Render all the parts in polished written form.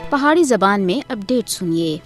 پہاڑی زبان میں اپڈیٹ سنیے۔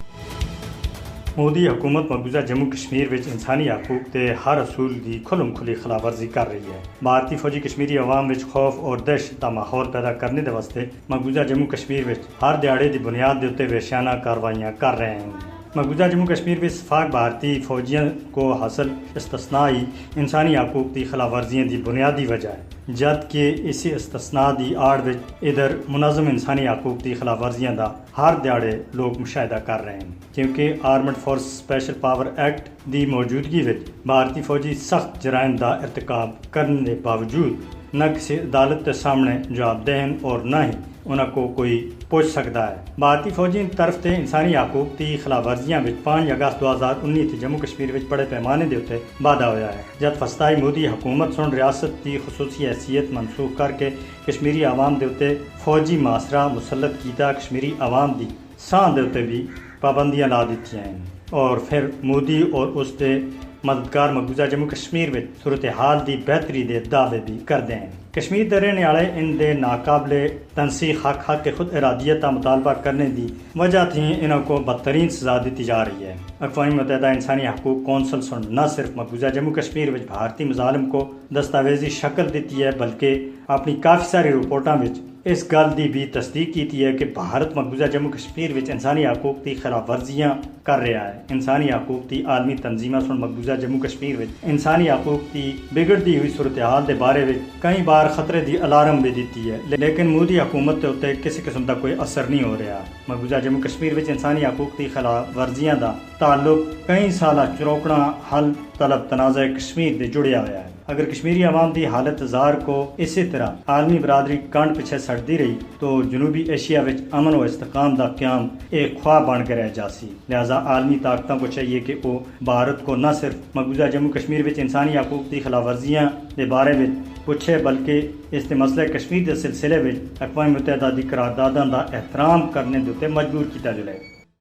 مودی حکومت مقبوضہ جموں کشمیر وچ انسانی حقوق تے ہر اصول دی کھلم کھلی خلاف ورزی کر رہی ہے۔ بھارتی فوجی کشمیری عوام وچ خوف اور دہشت دا ماحول پیدا کرنے دے واسطے مقبوضہ جموں کشمیر وچ ہر دیہڑے دی بنیاد دے اوتے وحشیانہ کارروائیاں کر رہے ہیں۔ مقبوضہ جموں کشمیر وچ صفاق بھارتی فوجیوں کو حاصل استثنائی انسانی حقوق دی خلاف ورزیاں دی بنیادی وجہ ہے، جبکہ اسی استثناء دی آڑ وچ ادھر منظم انسانی حقوق دی خلاف ورزیاں دا ہر دیہڑے لوگ مشاہدہ کر رہے ہیں، کیونکہ armed force special power act دی موجودگی وچ بھارتی فوجی سخت جرائم دا ارتکاب کرنے دے باوجود نہ کسی عدالت کے سامنے جواب دہن اور نہ ہی انہاں کو کوئی پوچھ سکتا ہے۔ بھارتی فوجی طرف تے انسانی حقوق دی خلاف ورزیاں وچ 5 اگست 2019 جموں کشمیر وچ بڑے پیمانے دے اوتے واضح ہویا ہے، جد فسطائی مودی حکومت سن ریاست دی خصوصی حیثیت منسوخ کر کے کشمیری عوام دے اوتے فوجی محاصرہ مسلط کیتا، کشمیری عوام دی ساں دے اوتے بھی پابندیاں لا دتیاں ہیں، اور پھر مودی اور اس دے مددگار مقبوضہ جموں کشمیر میں صورتحال دی بہتری دے دعوے بھی کردے ہیں۔ کشمیر دے رہنے والے ان دے ناقابل تنسیق حق کے خود ارادیت کا مطالبہ کرنے دی وجہ تھی انہوں کو بدترین سزا دیتی جا رہی ہے۔ اقوام متحدہ انسانی حقوق کونسل سن نہ صرف مقبوضہ جموں کشمیر وچ بھارتی مظالم کو دستاویزی شکل دیتی ہے، بلکہ اپنی کافی ساری رپورٹاں وچ اس گل دی بھی تصدیق کی ہے کہ بھارت مقبوضہ جموں کشمیر وچ انسانی حقوق دی خلاف ورزیاں کر رہا ہے۔ انسانی حقوق دی عالمی تنظیمہ سن مقبوضہ جموں کشمیر وچ انسانی حقوق دی بگڑتی ہوئی صورتحال دے بارے وچ کئی بار خطرے دی الارم بھی دیتی ہے، لیکن مودی حکومت کے اوتے کسی قسم دا کوئی اثر نہیں ہو رہا۔ مقبوضہ جموں کشمیر وچ انسانی حقوق دی خلاف ورزیاں دا تعلق کئی سالہ چروکنا حل طلب تنازع کشمیر دے جڑیا ہوا ہے۔ اگر کشمیری عوام دی حالت زار کو اسی طرح عالمی برادری کانڈ پیچھے سڑتی رہی تو جنوبی ایشیا وچ امن و استحکام دا قیام ایک خواہ بن کے رہ جاسی۔ لہذا عالمی طاقتوں کو چاہیے کہ وہ بھارت کو نہ صرف مقبوضہ جموں کشمیر وچ انسانی حقوق دی خلاف ورزیاں دے بارے میں پوچھے، بلکہ اس مسئلہ کشمیر دے سلسلے وچ اقوام متحدہ دی قرارداداں دا احترام کرنے دے تے مجبور کیتا جائے۔